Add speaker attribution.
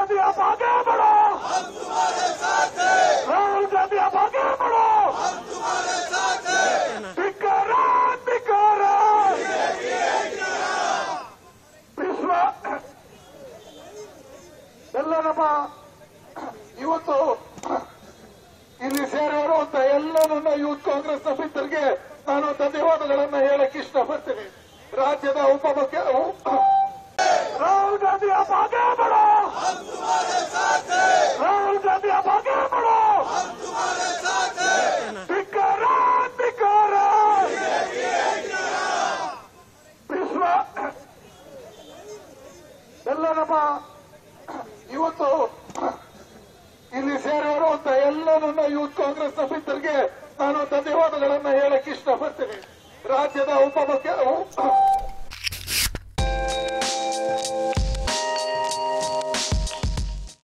Speaker 1: गांधी आप आगे बढ़ो, हम तुम्हारे साथ हैं। राहुल गांधी आप आगे बढ़ो, हम तुम्हारे साथ हैं। धिक्कार विश्व ಎಲ್ಲರಪ್ಪ ಇವತ್ತು ಇಲ್ಲಿ ಸೇರಿರುವಂತ ಎಲ್ಲ ನನ್ನ ಯೂತ್ ಕಾಂಗ್ರೆಸ್ ಮಿತ್ರರಿಗೆ ನಾನು ಧನ್ಯವಾದಗಳನ್ನು ಹೇಳಕ್ಕೆ ಇಷ್ಟಪಡ್ತೀನಿ. ರಾಜ್ಯದ ರಾಹುಲ್ ಗಾಂಧಿ आप आगे बढ़ो, हम तुम्हारे साथ हैं। राहुल गांधी आप आगे बढ़ो, हम तुम्हारे साथ हैं। धिक्कार ವಿಶ್ವ ಎಲ್ಲರಪ್ಪ ಇವತ್ತು ಇಲ್ಲಿ ಸೇರಿರುವಂತ ಎಲ್ಲ ನನ್ನ ಯೂತ್ ಕಾಂಗ್ರೆಸ್ ಮಿತ್ರರಿಗೆ ನಾನು ಧನ್ಯವಾದಗಳನ್ನು ಹೇಳಕ್ಕೆ ಇಷ್ಟಪಡ್ತೀನಿ. ರಾಜ್ಯದ